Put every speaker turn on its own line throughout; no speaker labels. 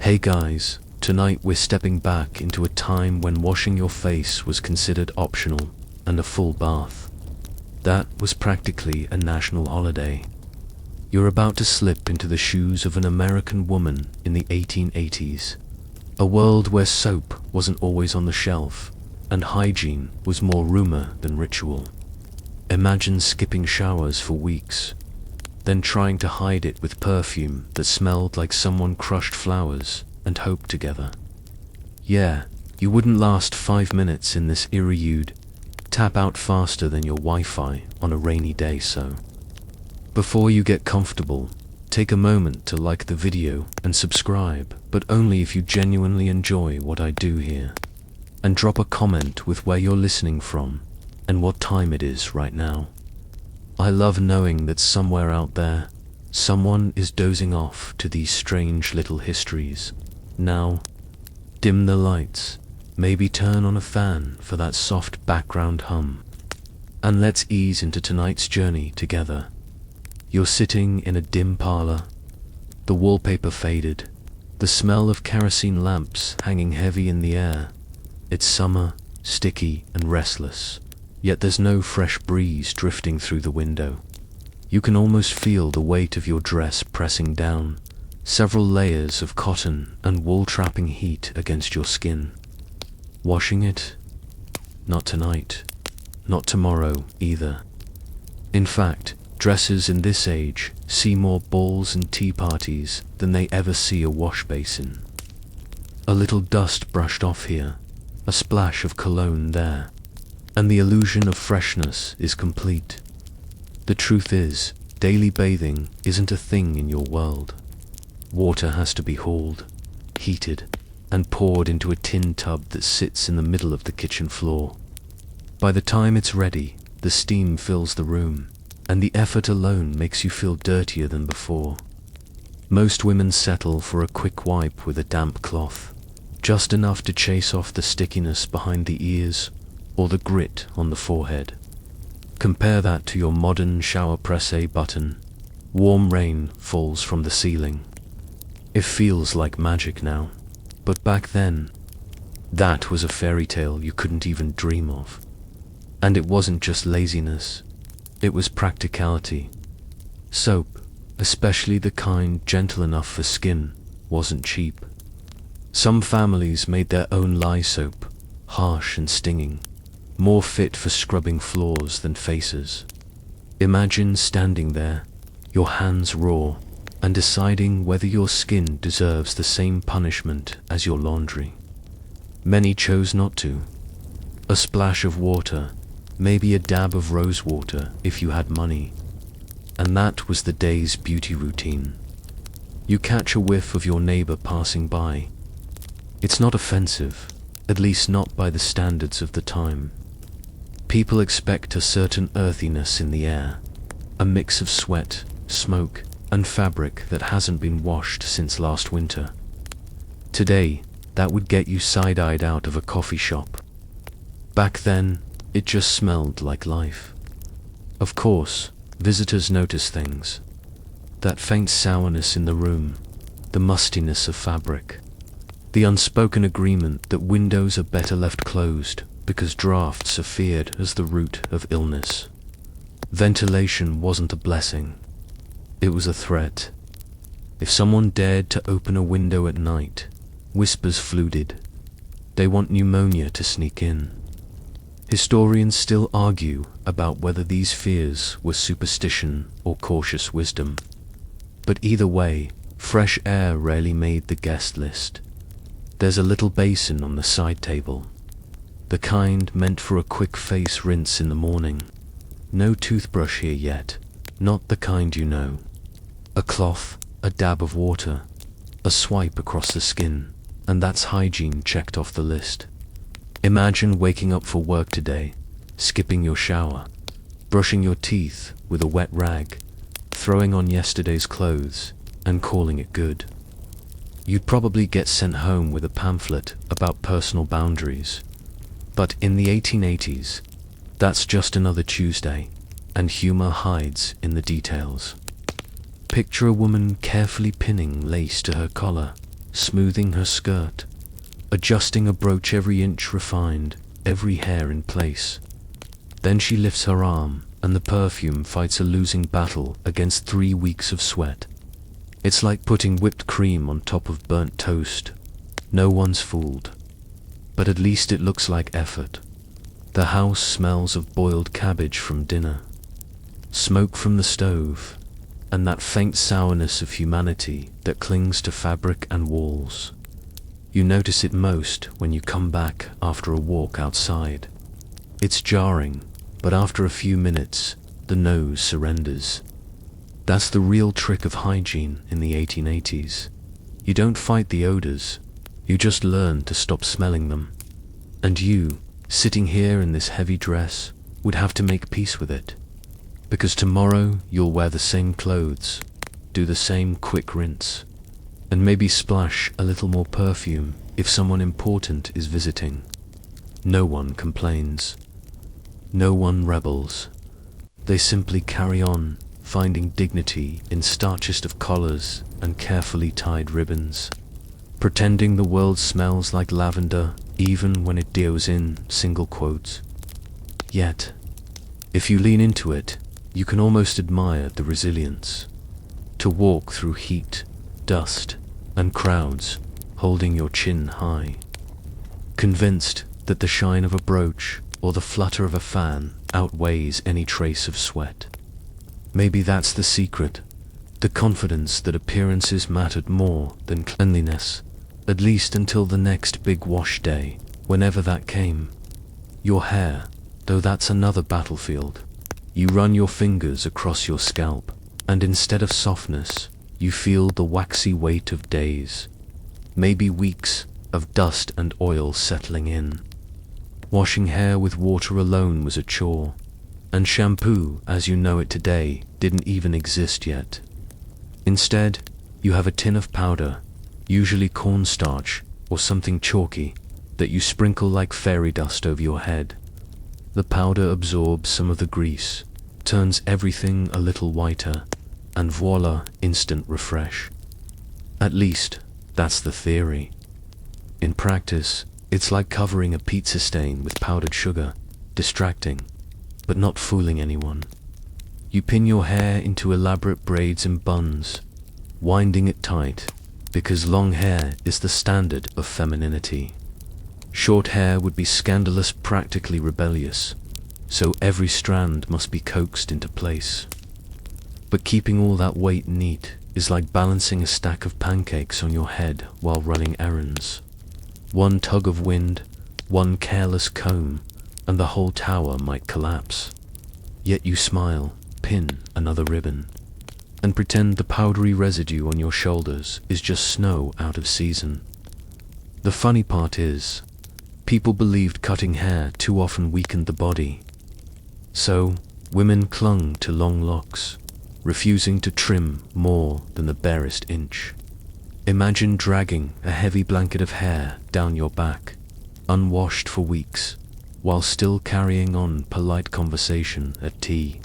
Hey guys, tonight we're stepping back into a time when washing your face was considered optional and a full bath. That was practically a national holiday. You're about to slip into the shoes of an American woman in the 1880s, a world where soap wasn't always on the shelf and hygiene was more rumor than ritual. Imagine skipping showers for weeks, then trying to hide it with perfume that smelled like someone crushed flowers and hope together. Yeah, you wouldn't last 5 minutes in this era. You'd tap out faster than your Wi-Fi on a rainy day. So, before you get comfortable, take a moment to like the video and subscribe, but only if you genuinely enjoy what I do here. And drop a comment with where you're listening from and what time it is right now. I love knowing that somewhere out there, someone is dozing off to these strange little histories. Now, dim the lights, maybe turn on a fan for that soft background hum, and let's ease into tonight's journey together. You're sitting in a dim parlor, the wallpaper faded, the smell of kerosene lamps hanging heavy in the air. It's summer, sticky and restless, yet there's no fresh breeze drifting through the window. You can almost feel the weight of your dress pressing down, several layers of cotton and wool trapping heat against your skin. Washing it? Not tonight. Not tomorrow either. In fact, dresses in this age see more balls and tea parties than they ever see a wash basin. A little dust brushed off here, a splash of cologne there, and the illusion of freshness is complete. The truth is, daily bathing isn't a thing in your world. Water has to be hauled, heated, and poured into a tin tub that sits in the middle of the kitchen floor. By the time it's ready, the steam fills the room, and the effort alone makes you feel dirtier than before. Most women settle for a quick wipe with a damp cloth, just enough to chase off the stickiness behind the ears or the grit on the forehead. Compare that to your modern shower press button. Warm rain falls from the ceiling. It feels like magic now, but back then, that was a fairy tale you couldn't even dream of. And it wasn't just laziness, it was practicality. Soap, especially the kind gentle enough for skin, wasn't cheap. Some families made their own lye soap, harsh and stinging, more fit for scrubbing floors than faces. Imagine standing there, your hands raw, and deciding whether your skin deserves the same punishment as your laundry. Many chose not to. A splash of water, maybe a dab of rose water if you had money. And that was the day's beauty routine. You catch a whiff of your neighbor passing by. It's not offensive, at least not by the standards of the time. People expect a certain earthiness in the air, a mix of sweat, smoke, and fabric that hasn't been washed since last winter. Today, that would get you side-eyed out of a coffee shop. Back then, it just smelled like life. Of course, visitors notice things. That faint sourness in the room, the mustiness of fabric, the unspoken agreement that windows are better left closed because drafts are feared as the root of illness. Ventilation wasn't a blessing. It was a threat. If someone dared to open a window at night, whispers flooded. They want pneumonia to sneak in. Historians still argue about whether these fears were superstition or cautious wisdom. But either way, fresh air rarely made the guest list. There's a little basin on the side table, the kind meant for a quick face rinse in the morning. No toothbrush here yet, not the kind you know. A cloth, a dab of water, a swipe across the skin, and that's hygiene checked off the list. Imagine waking up for work today, skipping your shower, brushing your teeth with a wet rag, throwing on yesterday's clothes, and calling it good. You'd probably get sent home with a pamphlet about personal boundaries. But in the 1880s, that's just another Tuesday, and humor hides in the details. Picture a woman carefully pinning lace to her collar, smoothing her skirt, adjusting a brooch every inch refined, every hair in place. Then she lifts her arm, and the perfume fights a losing battle against 3 weeks of sweat. It's like putting whipped cream on top of burnt toast. No one's fooled. But at least it looks like effort. The house smells of boiled cabbage from dinner, smoke from the stove, and that faint sourness of humanity that clings to fabric and walls. You notice it most when you come back after a walk outside. It's jarring, but after a few minutes, the nose surrenders. That's the real trick of hygiene in the 1880s. You don't fight the odors, you just learn to stop smelling them. And you, sitting here in this heavy dress, would have to make peace with it. Because tomorrow you'll wear the same clothes, do the same quick rinse, and maybe splash a little more perfume if someone important is visiting. No one complains. No one rebels. They simply carry on, finding dignity in starchest of collars and carefully tied ribbons, pretending the world smells like lavender even when it deos in single quotes. Yet, if you lean into it, you can almost admire the resilience. To walk through heat, dust, and crowds, holding your chin high, convinced that the shine of a brooch or the flutter of a fan outweighs any trace of sweat. Maybe that's the secret, the confidence that appearances mattered more than cleanliness, at least until the next big wash day, whenever that came. Your hair, though that's another battlefield. You run your fingers across your scalp, and instead of softness, you feel the waxy weight of days, maybe weeks, of dust and oil settling in. Washing hair with water alone was a chore, and shampoo, as you know it today, didn't even exist yet. Instead, you have a tin of powder, usually cornstarch or something chalky, that you sprinkle like fairy dust over your head. The powder absorbs some of the grease, turns everything a little whiter, and voila, instant refresh. At least, that's the theory. In practice, it's like covering a pizza stain with powdered sugar, distracting, but not fooling anyone. You pin your hair into elaborate braids and buns, winding it tight, because long hair is the standard of femininity. Short hair would be scandalous, practically rebellious, so every strand must be coaxed into place. But keeping all that weight neat is like balancing a stack of pancakes on your head while running errands. One tug of wind, one careless comb, and the whole tower might collapse. Yet you smile, pin another ribbon, and pretend the powdery residue on your shoulders is just snow out of season. The funny part is, people believed cutting hair too often weakened the body. So, women clung to long locks, refusing to trim more than the barest inch. Imagine dragging a heavy blanket of hair down your back, unwashed for weeks, while still carrying on polite conversation at tea.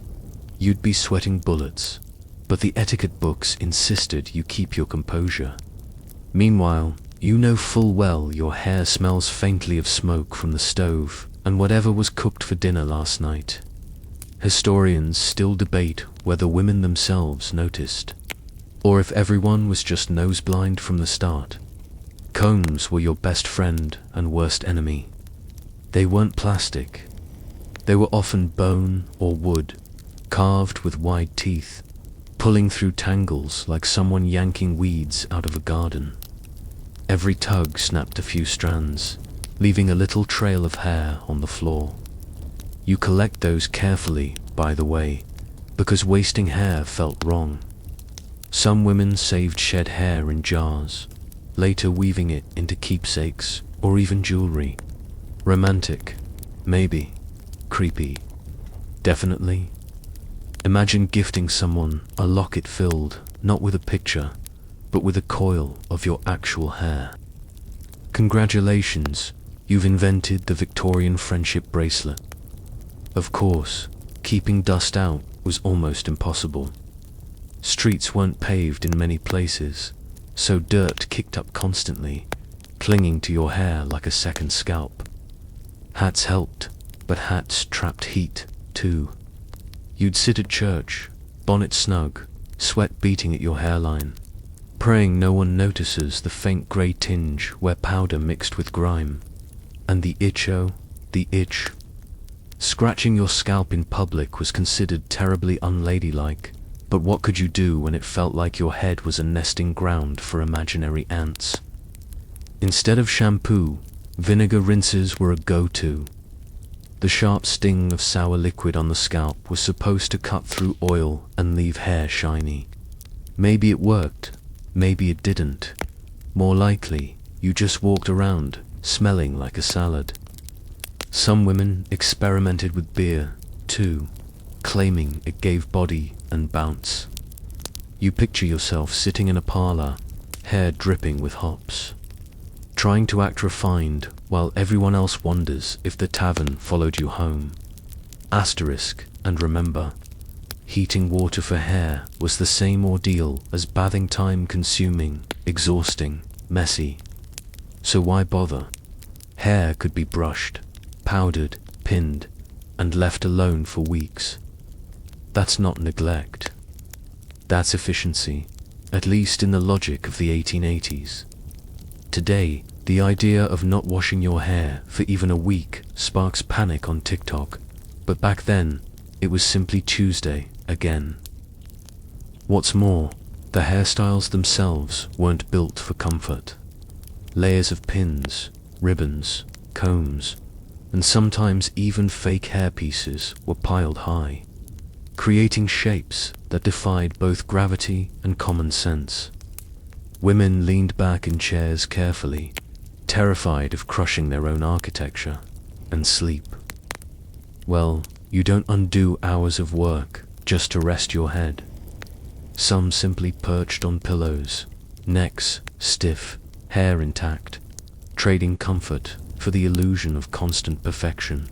You'd be sweating bullets, but the etiquette books insisted you keep your composure. Meanwhile, you know full well your hair smells faintly of smoke from the stove and whatever was cooked for dinner last night. Historians still debate whether women themselves noticed, or if everyone was just nose-blind from the start. Combs were your best friend and worst enemy. They weren't plastic. They were often bone or wood, carved with wide teeth, pulling through tangles like someone yanking weeds out of a garden. Every tug snapped a few strands, leaving a little trail of hair on the floor. You collect those carefully, by the way, because wasting hair felt wrong. Some women saved shed hair in jars, later weaving it into keepsakes or even jewelry. Romantic, maybe. Creepy, definitely. Imagine gifting someone a locket filled, not with a picture, but with a coil of your actual hair. Congratulations, you've invented the Victorian friendship bracelet. Of course, keeping dust out was almost impossible. Streets weren't paved in many places, so dirt kicked up constantly, clinging to your hair like a second scalp. Hats helped, but hats trapped heat, too. You'd sit at church, bonnet snug, sweat beating at your hairline, praying no one notices the faint grey tinge where powder mixed with grime. And the itch. Scratching your scalp in public was considered terribly unladylike, but what could you do when it felt like your head was a nesting ground for imaginary ants? Instead of shampoo, vinegar rinses were a go-to. The sharp sting of sour liquid on the scalp was supposed to cut through oil and leave hair shiny. Maybe it worked, maybe it didn't. More likely, you just walked around, smelling like a salad. Some women experimented with beer, too, claiming it gave body and bounce. You picture yourself sitting in a parlor, hair dripping with hops, trying to act refined while everyone else wonders if the tavern followed you home. Asterisk, and remember, heating water for hair was the same ordeal as bathing, time-consuming, exhausting, messy. So why bother? Hair could be brushed, powdered, pinned, and left alone for weeks. That's not neglect. That's efficiency, at least in the logic of the 1880s. Today, the idea of not washing your hair for even a week sparks panic on TikTok, but back then, it was simply Tuesday again. What's more, the hairstyles themselves weren't built for comfort. Layers of pins, ribbons, combs, and sometimes even fake hair pieces were piled high, creating shapes that defied both gravity and common sense. Women leaned back in chairs carefully, terrified of crushing their own architecture and sleep. Well, you don't undo hours of work just to rest your head. Some simply perched on pillows, necks stiff, hair intact, trading comfort for the illusion of constant perfection.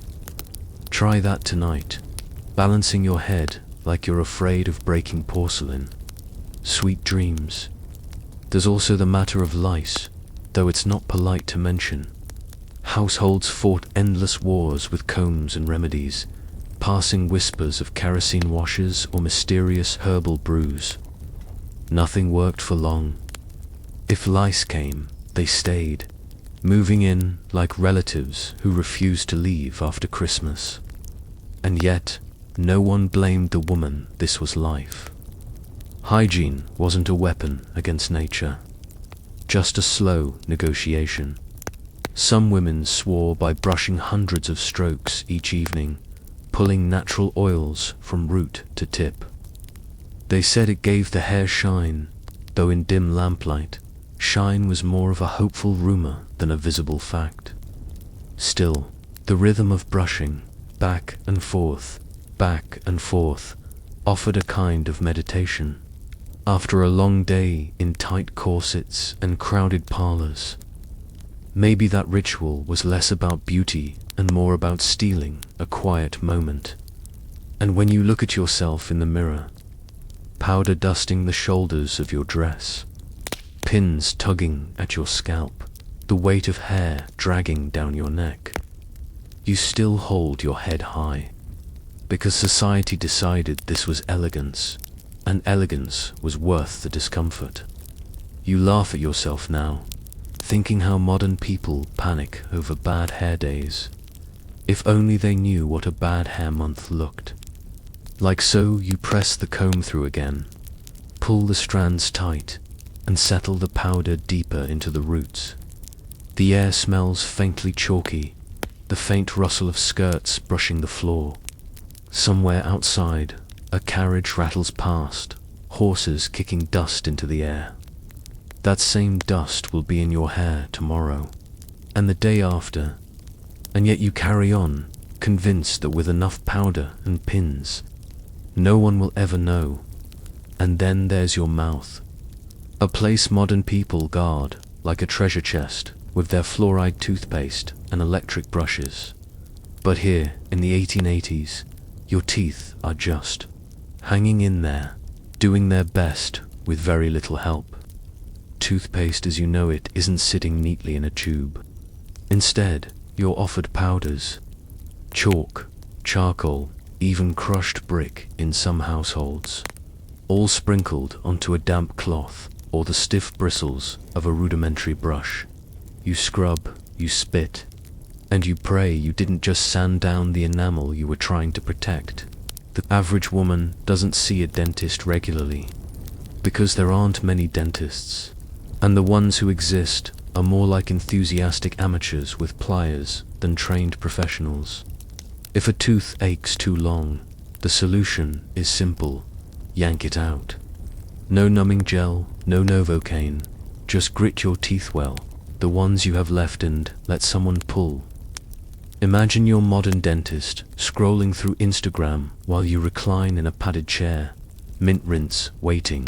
Try that tonight, balancing your head like you're afraid of breaking porcelain. Sweet dreams. There's also the matter of lice, though it's not polite to mention. Households fought endless wars with combs and remedies, passing whispers of kerosene washes or mysterious herbal brews. Nothing worked for long. If lice came, they stayed, moving in like relatives who refused to leave after Christmas. And yet, no one blamed the woman. This was life. Hygiene wasn't a weapon against nature, just a slow negotiation. Some women swore by brushing hundreds of strokes each evening, pulling natural oils from root to tip. They said it gave the hair shine, though in dim lamplight, shine was more of a hopeful rumor than a visible fact. Still, the rhythm of brushing, back and forth, offered a kind of meditation. After a long day in tight corsets and crowded parlors, maybe that ritual was less about beauty and more about stealing a quiet moment. And when you look at yourself in the mirror, powder dusting the shoulders of your dress, pins tugging at your scalp, the weight of hair dragging down your neck, you still hold your head high, because society decided this was elegance, and elegance was worth the discomfort. You laugh at yourself now, thinking how modern people panic over bad hair days. If only they knew what a bad hair month looked like. So you press the comb through again, pull the strands tight, and settle the powder deeper into the roots. The air smells faintly chalky, the faint rustle of skirts brushing the floor. Somewhere outside, a carriage rattles past, horses kicking dust into the air. That same dust will be in your hair tomorrow, and the day after, and yet you carry on, convinced that with enough powder and pins, no one will ever know. And then there's your mouth, a place modern people guard like a treasure chest with their fluoride toothpaste and electric brushes. But here, in the 1880s, your teeth are just hanging in there, doing their best with very little help. toothpaste as you know it isn't sitting neatly in a tube. Instead, you're offered powders, chalk, charcoal, even crushed brick in some households, all sprinkled onto a damp cloth or the stiff bristles of a rudimentary brush. You scrub, you spit, and you pray you didn't just sand down the enamel you were trying to protect. The average woman doesn't see a dentist regularly, because there aren't many dentists, and the ones who exist are more like enthusiastic amateurs with pliers than trained professionals. If a tooth aches too long, the solution is simple: yank it out. No numbing gel, no Novocaine, just grit your teeth well, the ones you have left, and let someone pull. Imagine your modern dentist scrolling through Instagram while you recline in a padded chair, mint rinse, waiting.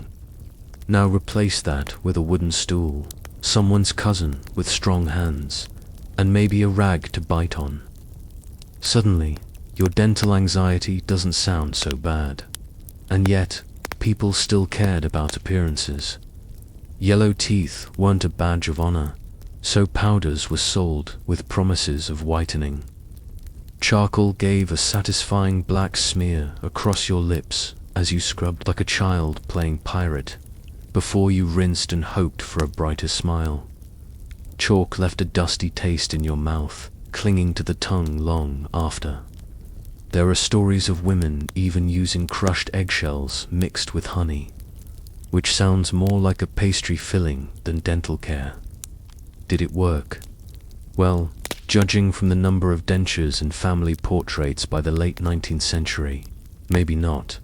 Now replace that with a wooden stool, someone's cousin with strong hands, and maybe a rag to bite on. Suddenly, your dental anxiety doesn't sound so bad. And yet, people still cared about appearances. Yellow teeth weren't a badge of honor, so powders were sold with promises of whitening. Charcoal gave a satisfying black smear across your lips as you scrubbed like a child playing pirate, before you rinsed and hoped for a brighter smile. Chalk left a dusty taste in your mouth, clinging to the tongue long after. There are stories of women even using crushed eggshells mixed with honey, which sounds more like a pastry filling than dental care. Did it work? Well, judging from the number of dentures and family portraits by the late 19th century, maybe not.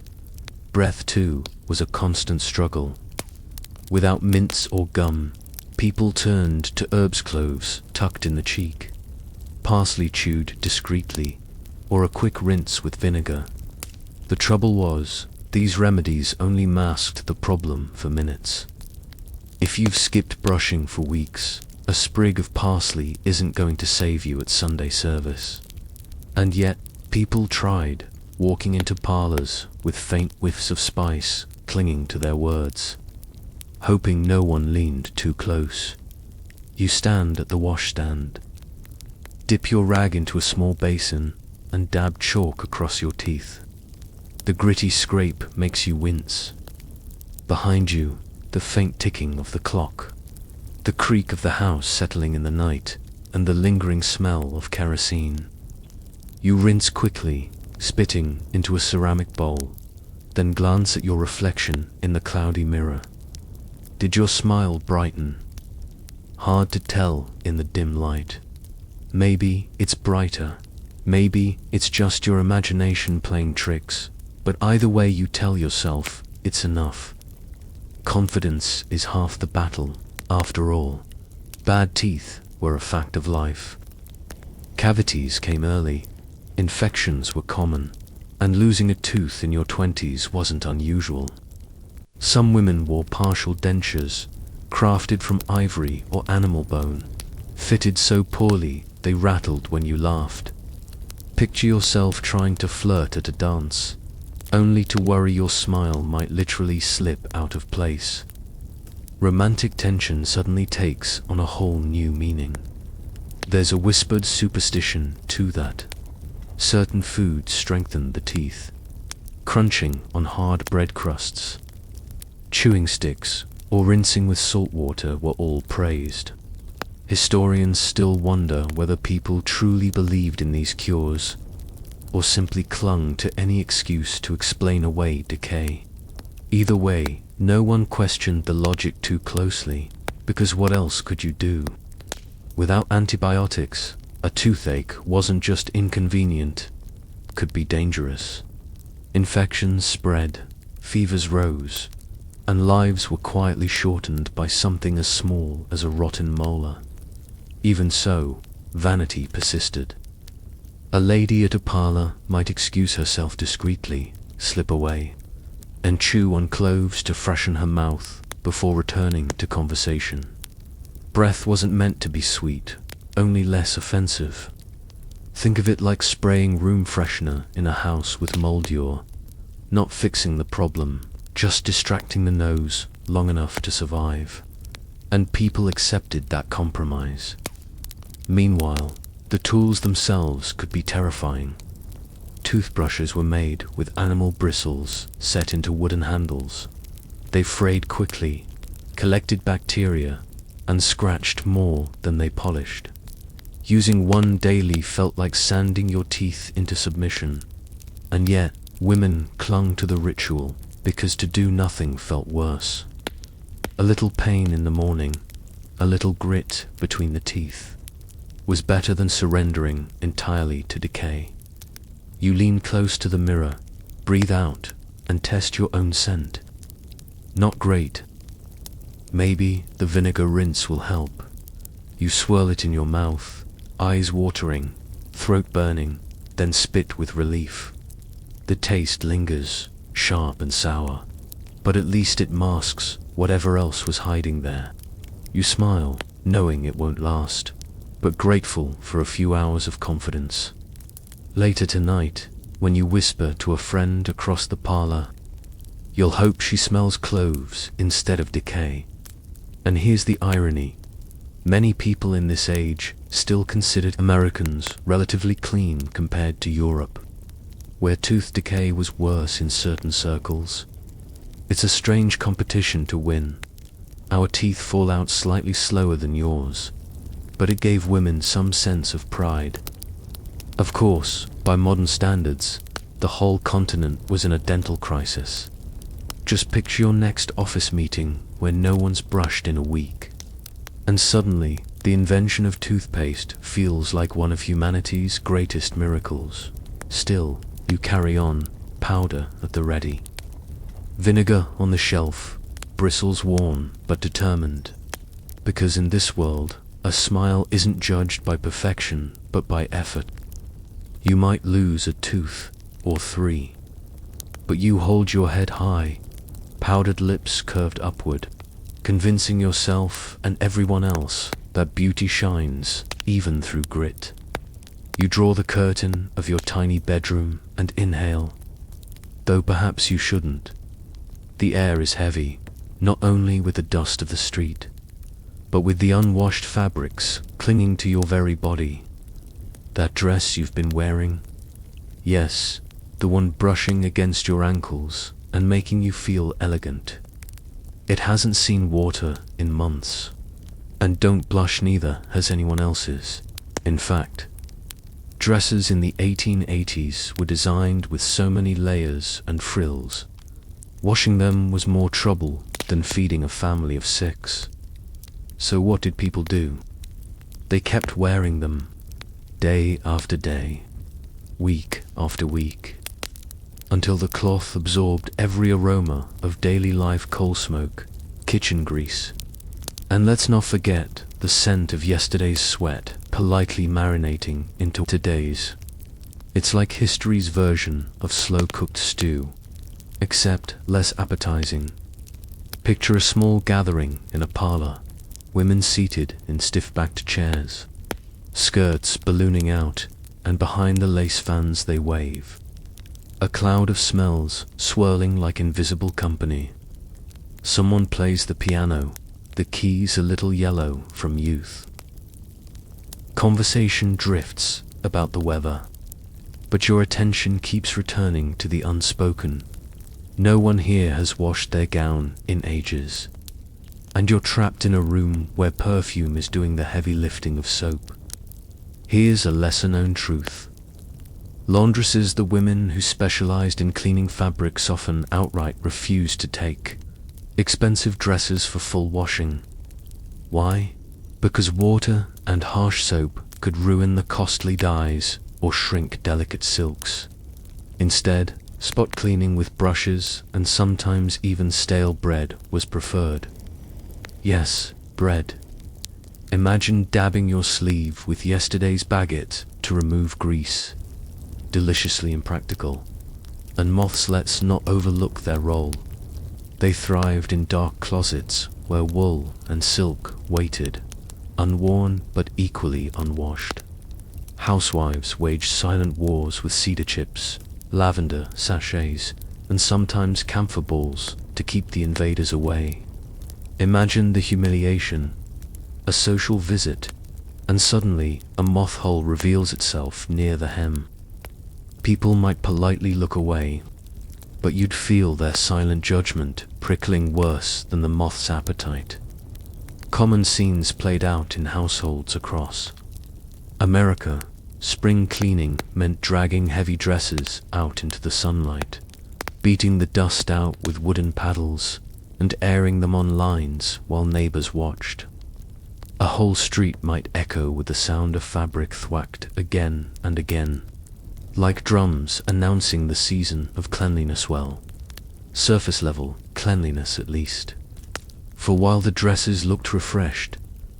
Breath, too, was a constant struggle. Without mints or gum, people turned to herbs cloves tucked in the cheek, parsley chewed discreetly, or a quick rinse with vinegar. The trouble was, these remedies only masked the problem for minutes. If you've skipped brushing for weeks, a sprig of parsley isn't going to save you at Sunday service. And yet, people tried, walking into parlors with faint whiffs of spice clinging to their words, hoping no one leaned too close. You stand at the washstand, dip your rag into a small basin, and dab chalk across your teeth. The gritty scrape makes you wince. Behind you, the faint ticking of the clock, the creak of the house settling in the night, and the lingering smell of kerosene. You rinse quickly, spitting into a ceramic bowl, then glance at your reflection in the cloudy mirror. Did your smile brighten? Hard to tell in the dim light. Maybe it's brighter. Maybe it's just your imagination playing tricks, but either way you tell yourself it's enough. Confidence is half the battle, after all. Bad teeth were a fact of life. Cavities came early, infections were common, and losing a tooth in your 20s wasn't unusual. Some women wore partial dentures, crafted from ivory or animal bone, fitted so poorly they rattled when you laughed. Picture yourself trying to flirt at a dance, only to worry your smile might literally slip out of place. Romantic tension suddenly takes on a whole new meaning. There's a whispered superstition to that. Certain foods strengthen the teeth. Crunching on hard bread crusts, chewing sticks, or rinsing with salt water were all praised. Historians still wonder whether people truly believed in these cures, or simply clung to any excuse to explain away decay. Either way, no one questioned the logic too closely, because what else could you do? Without antibiotics, a toothache wasn't just inconvenient, could be dangerous. Infections spread, fevers rose, and lives were quietly shortened by something as small as a rotten molar. Even so, vanity persisted. A lady at a parlor might excuse herself discreetly, slip away, and chew on cloves to freshen her mouth before returning to conversation. Breath wasn't meant to be sweet, only less offensive. Think of it like spraying room freshener in a house with mildew, not fixing the problem, just distracting the nose long enough to survive. and people accepted that compromise. Meanwhile, the tools themselves could be terrifying. Toothbrushes were made with animal bristles set into wooden handles. They frayed quickly, collected bacteria, and scratched more than they polished. Using one daily felt like sanding your teeth into submission. And yet, women clung to the ritual because to do nothing felt worse. A little pain in the morning, a little grit between the teeth, was better than surrendering entirely to decay. You lean close to the mirror, breathe out, and test your own scent. Not great. Maybe the vinegar rinse will help. You swirl it in your mouth, eyes watering, throat burning, then spit with relief. The taste lingers, sharp and sour, but at least it masks whatever else was hiding there. You smile, knowing it won't last, but grateful for a few hours of confidence. Later tonight, when you whisper to a friend across the parlor, you'll hope she smells cloves instead of decay. And here's the irony. Many people in this age still considered Americans relatively clean compared to Europe, where tooth decay was worse in certain circles. It's a strange competition to win. Our teeth fall out slightly slower than yours, but it gave women some sense of pride. Of course, by modern standards, the whole continent was in a dental crisis. Just picture your next office meeting where no one's brushed in a week. And suddenly, the invention of toothpaste feels like one of humanity's greatest miracles. Still, you carry on, powder at the ready. Vinegar on the shelf, bristles worn but determined. Because in this world, a smile isn't judged by perfection but by effort. You might lose a tooth or three, but you hold your head high, powdered lips curved upward, convincing yourself and everyone else that beauty shines even through grit. You draw the curtain of your tiny bedroom and inhale, though perhaps you shouldn't. The air is heavy, not only with the dust of the street, but with the unwashed fabrics clinging to your very body. That dress you've been wearing? Yes, the one brushing against your ankles and making you feel elegant. It hasn't seen water in months. And don't blush, neither has anyone else's. In fact, dresses in the 1880s were designed with so many layers and frills. Washing them was more trouble than feeding a family of 6. So what did people do? They kept wearing them, day after day, week after week, until the cloth absorbed every aroma of daily life: coal smoke, kitchen grease, and let's not forget the scent of yesterday's sweat politely marinating into today's. It's like history's version of slow-cooked stew, except less appetizing. Picture a small gathering in a parlor, women seated in stiff-backed chairs, skirts ballooning out, and behind the lace fans they wave. A cloud of smells swirling like invisible company. Someone plays the piano, the keys a little yellow from youth. Conversation drifts about the weather, but your attention keeps returning to the unspoken. No one here has washed their gown in ages, and you're trapped in a room where perfume is doing the heavy lifting of soap. Here's a lesser-known truth. Laundresses, the women who specialized in cleaning fabrics, often outright refused to take expensive dresses for full washing. Why? Because water and harsh soap could ruin the costly dyes or shrink delicate silks. Instead, spot cleaning with brushes and sometimes even stale bread was preferred. Yes, bread. Imagine dabbing your sleeve with yesterday's baguette to remove grease. Deliciously impractical. And moths, let's not overlook their role. They thrived in dark closets where wool and silk waited, unworn but equally unwashed. Housewives waged silent wars with cedar chips, lavender sachets, and sometimes camphor balls to keep the invaders away. Imagine the humiliation, a social visit, and suddenly a moth hole reveals itself near the hem. People might politely look away, but you'd feel their silent judgment prickling worse than the moth's appetite. Common scenes played out in households across America. Spring cleaning meant dragging heavy dresses out into the sunlight, beating the dust out with wooden paddles, and airing them on lines while neighbors watched. A whole street might echo with the sound of fabric thwacked again and again, like drums announcing the season of cleanliness. Well, surface level cleanliness at least. For while the dresses looked refreshed,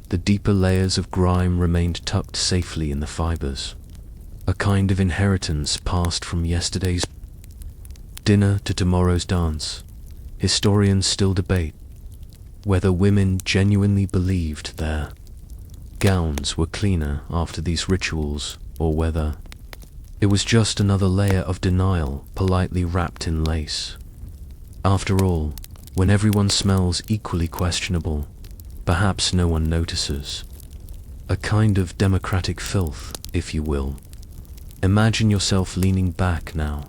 the deeper layers of grime remained tucked safely in the fibers, a kind of inheritance passed from yesterday's dinner to tomorrow's dance. Historians still debate whether women genuinely believed their gowns were cleaner after these rituals, or whether it was just another layer of denial politely wrapped in lace. After all, when everyone smells equally questionable, perhaps no one notices. A kind of democratic filth, if you will. Imagine yourself leaning back now,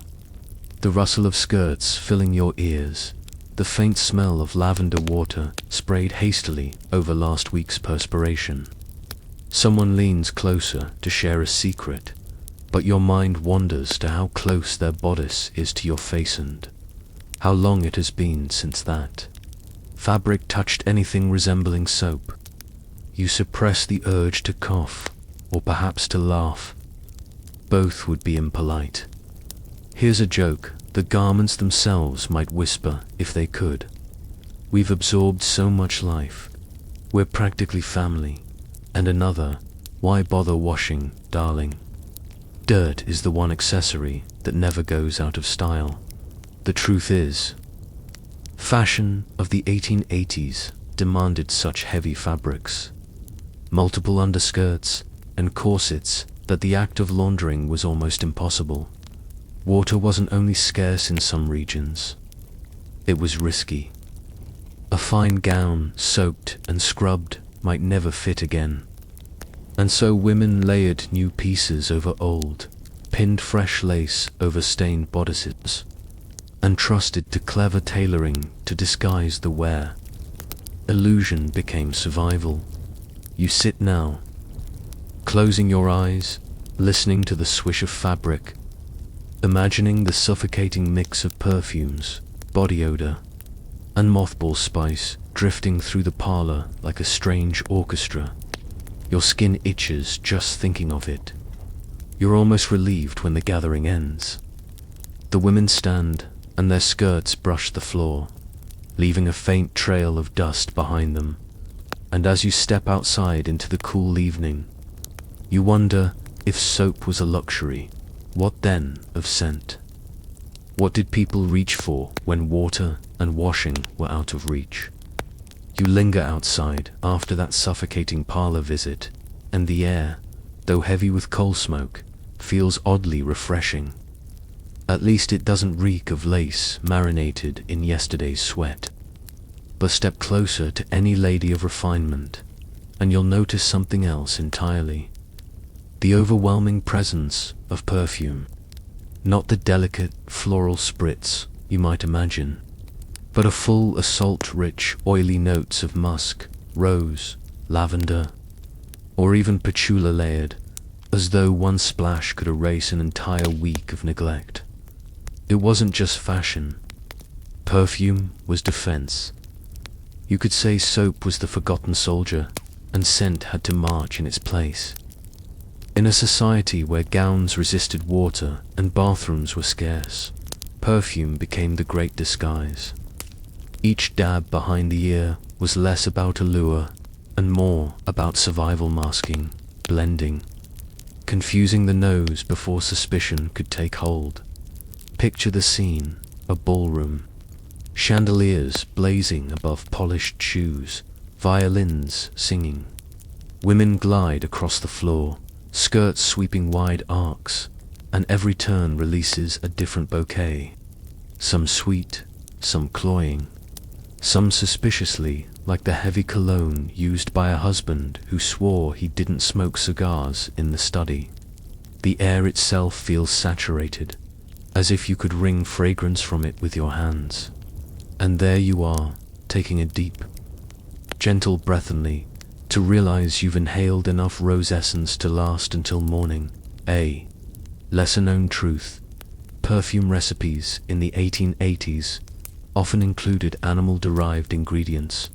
the rustle of skirts filling your ears, the faint smell of lavender water sprayed hastily over last week's perspiration. Someone leans closer to share a secret, but your mind wanders to how close their bodice is to your face and how long it has been since that fabric touched anything resembling soap. You suppress the urge to cough, or perhaps to laugh. Both would be impolite. Here's a joke the garments themselves might whisper if they could. We've absorbed so much life. We're practically family. And another, why bother washing, darling? Dirt is the one accessory that never goes out of style. The truth is, fashion of the 1880s demanded such heavy fabrics, multiple underskirts, and corsets that the act of laundering was almost impossible. Water wasn't only scarce in some regions, it was risky. A fine gown, soaked and scrubbed, might never fit again. And so women layered new pieces over old, pinned fresh lace over stained bodices, and trusted to clever tailoring to disguise the wear. Illusion became survival. You sit now, closing your eyes, listening to the swish of fabric, imagining the suffocating mix of perfumes, body odor, and mothball spice drifting through the parlor like a strange orchestra. Your skin itches just thinking of it. You're almost relieved when the gathering ends. The women stand, and their skirts brush the floor, leaving a faint trail of dust behind them. And as you step outside into the cool evening, you wonder if soap was a luxury, what then of scent? What did people reach for when water and washing were out of reach? You linger outside after that suffocating parlor visit, and the air, though heavy with coal smoke, feels oddly refreshing. At least it doesn't reek of lace marinated in yesterday's sweat. But step closer to any lady of refinement, and you'll notice something else entirely. The overwhelming presence of perfume. Not the delicate floral spritz you might imagine, but a full assault-rich, oily notes of musk, rose, lavender, or even patchouli layered, as though one splash could erase an entire week of neglect. It wasn't just fashion. Perfume was defense. You could say soap was the forgotten soldier, and scent had to march in its place. In a society where gowns resisted water and bathrooms were scarce, perfume became the great disguise. Each dab behind the ear was less about allure and more about survival masking, blending, confusing the nose before suspicion could take hold. Picture the scene, a ballroom, chandeliers blazing above polished shoes, violins singing. Women glide across the floor, skirts sweeping wide arcs, and every turn releases a different bouquet, some sweet, some cloying, some suspiciously like the heavy cologne used by a husband who swore he didn't smoke cigars in the study. The air itself feels saturated, as if you could wring fragrance from it with your hands. And there you are, taking a deep, gentle breath only to realize you've inhaled enough rose essence to last until morning. A lesser-known truth: perfume recipes in the 1880s often included animal-derived ingredients.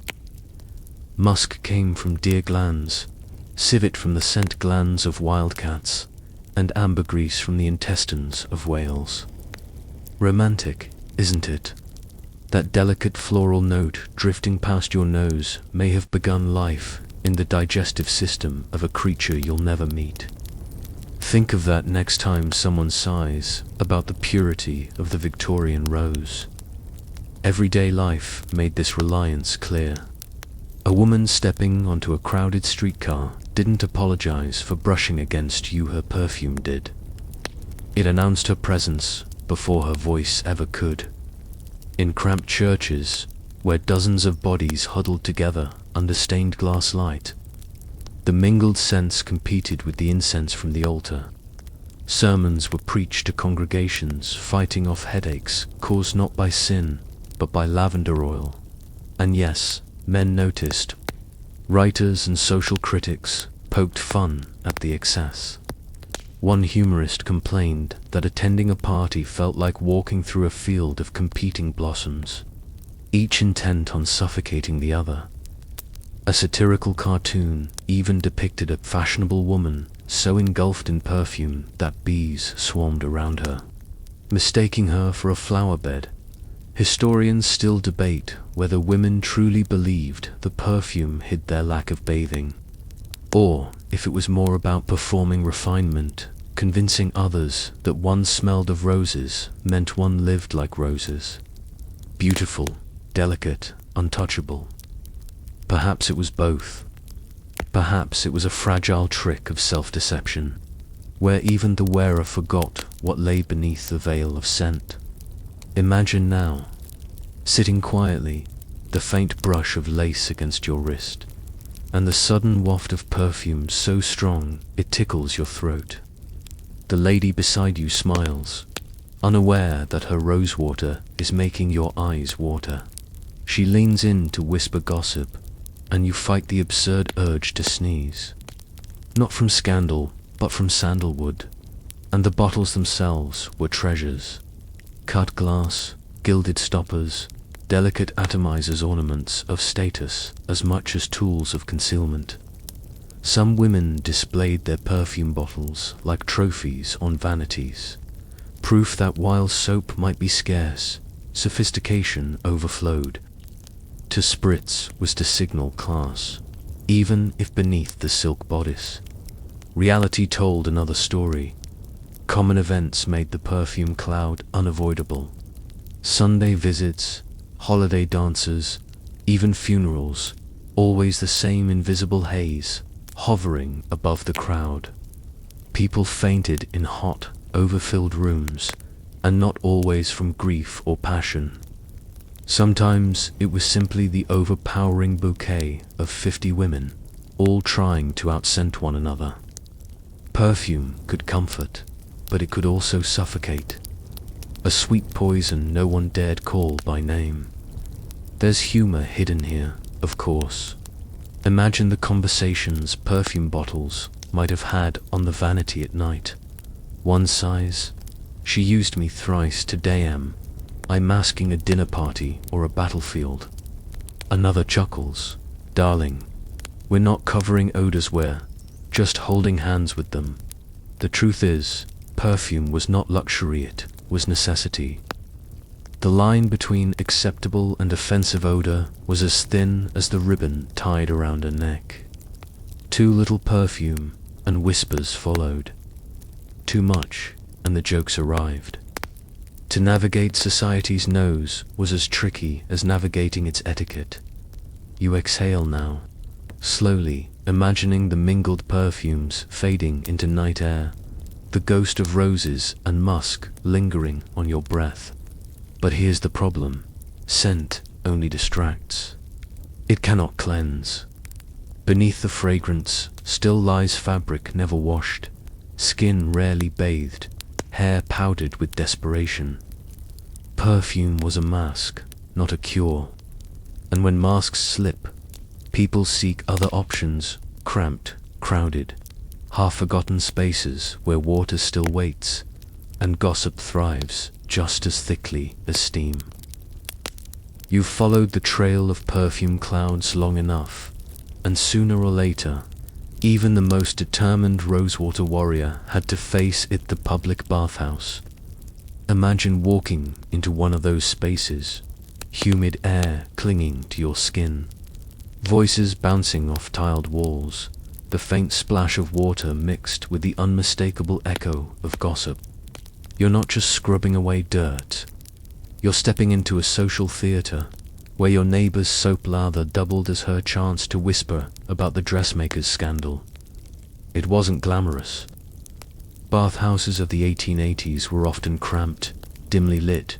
Musk came from deer glands, civet from the scent glands of wildcats, and ambergris from the intestines of whales. Romantic, isn't it? That delicate floral note drifting past your nose may have begun life in the digestive system of a creature you'll never meet. Think of that next time someone sighs about the purity of the Victorian rose. Everyday life made this reliance clear. A woman stepping onto a crowded streetcar didn't apologize for brushing against you, her perfume did. It announced her presence before her voice ever could. In cramped churches, where dozens of bodies huddled together under stained glass light, the mingled scents competed with the incense from the altar. Sermons were preached to congregations fighting off headaches caused not by sin, but by lavender oil. And yes, men noticed. Writers and social critics poked fun at the excess. One humorist complained that attending a party felt like walking through a field of competing blossoms, each intent on suffocating the other. A satirical cartoon even depicted a fashionable woman so engulfed in perfume that bees swarmed around her, mistaking her for a flower bed. Historians still debate whether women truly believed the perfume hid their lack of bathing, or if it was more about performing refinement, convincing others that one smelled of roses meant one lived like roses. Beautiful, delicate, untouchable. Perhaps it was both. Perhaps it was a fragile trick of self-deception, where even the wearer forgot what lay beneath the veil of scent. Imagine now, sitting quietly, the faint brush of lace against your wrist, and the sudden waft of perfume so strong it tickles your throat. The lady beside you smiles, unaware that her rosewater is making your eyes water. She leans in to whisper gossip, and you fight the absurd urge to sneeze. Not from scandal, but from sandalwood, and the bottles themselves were treasures. Cut glass, gilded stoppers, delicate atomizers, ornaments of status as much as tools of concealment. Some women displayed their perfume bottles like trophies on vanities, proof that while soap might be scarce, sophistication overflowed. To spritz was to signal class, even if beneath the silk bodice. Reality told another story. Common events made the perfume cloud unavoidable. Sunday visits, holiday dances, even funerals, always the same invisible haze, hovering above the crowd. People fainted in hot, overfilled rooms, and not always from grief or passion. Sometimes it was simply the overpowering bouquet of 50 women, all trying to outscent one another. Perfume could comfort, but it could also suffocate. A sweet poison no one dared call by name. There's humor hidden here, of course. Imagine the conversations perfume bottles might have had on the vanity at night. One sighs, "She used me thrice today, I'm masking a dinner party or a battlefield." Another chuckles, "Darling, we're not covering odors, we're just holding hands with them." The truth is, perfume was not luxury, it was necessity. The line between acceptable and offensive odor was as thin as the ribbon tied around her neck. Too little perfume, and whispers followed. Too much, and the jokes arrived. To navigate society's nose was as tricky as navigating its etiquette. You exhale now, slowly, imagining the mingled perfumes fading into night air, the ghost of roses and musk lingering on your breath. But here's the problem: scent only distracts. It cannot cleanse. Beneath the fragrance still lies fabric never washed, skin rarely bathed, hair powdered with desperation. Perfume was a mask, not a cure. And when masks slip, people seek other options, cramped, crowded, half-forgotten spaces where water still waits, and gossip thrives just as thickly as steam. You've followed the trail of perfume clouds long enough, and sooner or later, even the most determined rosewater warrior had to face it, the public bathhouse. Imagine walking into one of those spaces, humid air clinging to your skin, voices bouncing off tiled walls, the faint splash of water mixed with the unmistakable echo of gossip. You're not just scrubbing away dirt. You're stepping into a social theater where your neighbor's soap lather doubled as her chance to whisper about the dressmaker's scandal. It wasn't glamorous. Bathhouses of the 1880s were often cramped, dimly lit,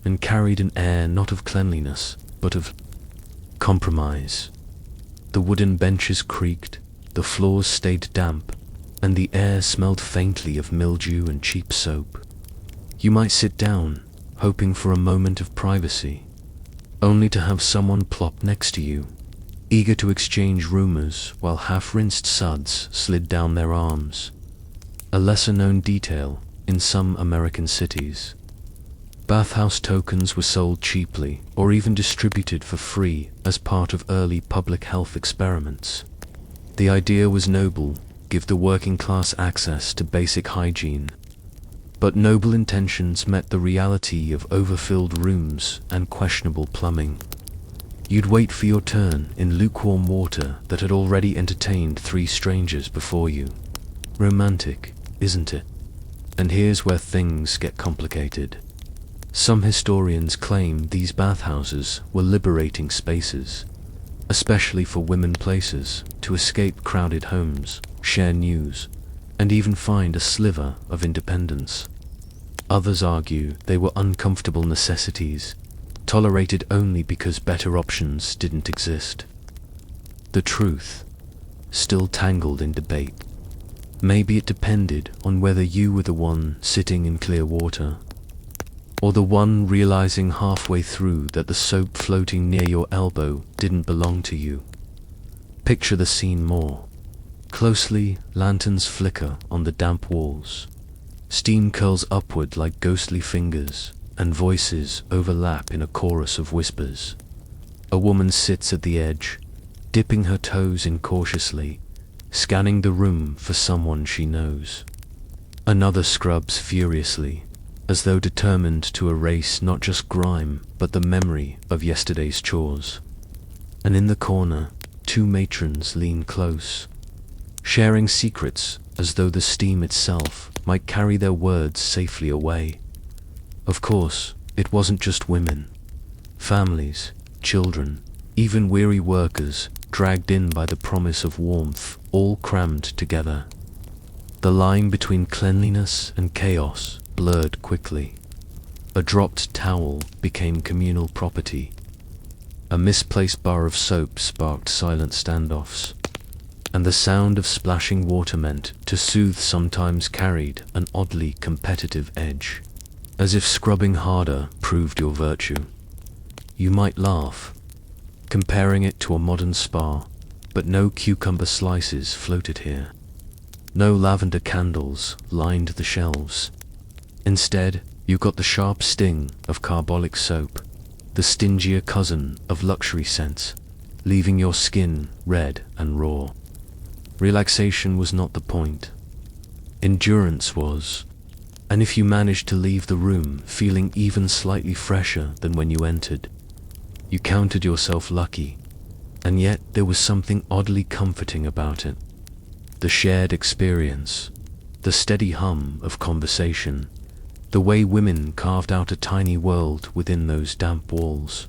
and carried an air not of cleanliness, but of compromise. The wooden benches creaked, the floors stayed damp, and the air smelled faintly of mildew and cheap soap. You might sit down, hoping for a moment of privacy, only to have someone plop next to you, eager to exchange rumors while half-rinsed suds slid down their arms. A lesser-known detail in some American cities. Bathhouse tokens were sold cheaply or even distributed for free as part of early public health experiments. The idea was noble, give the working class access to basic hygiene. But noble intentions met the reality of overfilled rooms and questionable plumbing. You'd wait for your turn in lukewarm water that had already entertained 3 strangers before you. Romantic, isn't it? And here's where things get complicated. Some historians claim these bathhouses were liberating spaces, especially for women places to escape crowded homes, share news, and even find a sliver of independence. Others argue they were uncomfortable necessities, tolerated only because better options didn't exist. The truth, still tangled in debate. Maybe it depended on whether you were the one sitting in clear water, or the one realizing halfway through that the soap floating near your elbow didn't belong to you. Picture the scene more closely. Lanterns flicker on the damp walls. Steam curls upward like ghostly fingers, and voices overlap in a chorus of whispers. A woman sits at the edge, dipping her toes in cautiously, scanning the room for someone she knows. Another scrubs furiously, as though determined to erase not just grime, but the memory of yesterday's chores. And in the corner, 2 matrons lean close, sharing secrets as though the steam itself might carry their words safely away. Of course, it wasn't just women. Families, children, even weary workers, dragged in by the promise of warmth, all crammed together. The line between cleanliness and chaos blurred quickly. A dropped towel became communal property. A misplaced bar of soap sparked silent standoffs. And the sound of splashing water meant to soothe sometimes carried an oddly competitive edge, as if scrubbing harder proved your virtue. You might laugh, comparing it to a modern spa, but no cucumber slices floated here. No lavender candles lined the shelves. Instead, you got the sharp sting of carbolic soap, the stingier cousin of luxury scents, leaving your skin red and raw. Relaxation was not the point. Endurance was. And if you managed to leave the room feeling even slightly fresher than when you entered, you counted yourself lucky. And yet there was something oddly comforting about it. The shared experience, the steady hum of conversation, the way women carved out a tiny world within those damp walls.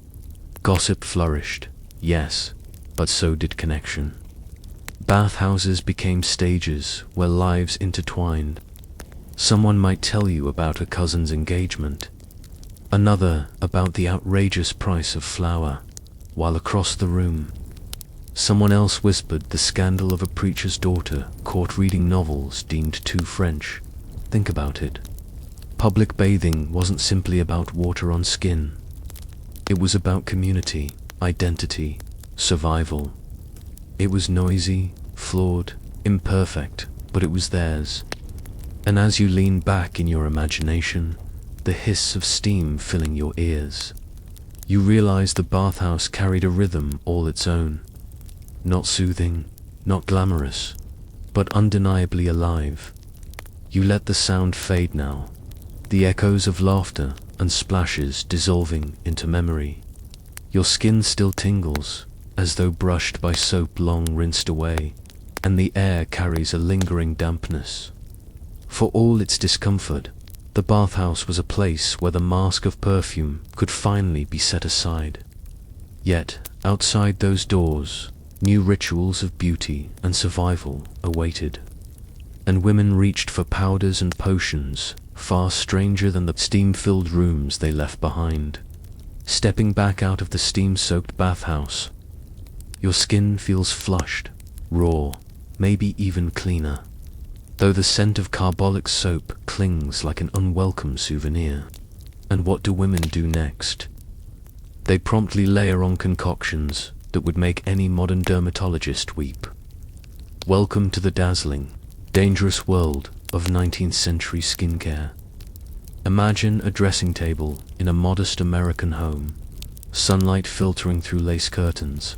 Gossip flourished, yes, but so did connection. Bathhouses became stages where lives intertwined. Someone might tell you about a cousin's engagement, another about the outrageous price of flour, while across the room, Someone else whispered the scandal of a preacher's daughter caught reading novels deemed too French. Think about it. Public bathing wasn't simply about water on skin. It was about community, identity, survival. It was noisy, flawed, imperfect, but it was theirs. And as you lean back in your imagination, the hiss of steam filling your ears, you realize the bathhouse carried a rhythm all its own. Not soothing, not glamorous, but undeniably alive. You let the sound fade now, the echoes of laughter and splashes dissolving into memory. Your skin still tingles, as though brushed by soap long rinsed away, and the air carries a lingering dampness. For all its discomfort, the bathhouse was a place where the mask of perfume could finally be set aside. Yet, outside those doors, new rituals of beauty and survival awaited. And women reached for powders and potions far stranger than the steam-filled rooms they left behind. Stepping back out of the steam-soaked bathhouse, your skin feels flushed, raw, maybe even cleaner, though the scent of carbolic soap clings like an unwelcome souvenir. And what do women do next? They promptly layer on concoctions that would make any modern dermatologist weep. Welcome to the dazzling, dangerous world of 19th century skincare. Imagine a dressing table in a modest American home, sunlight filtering through lace curtains.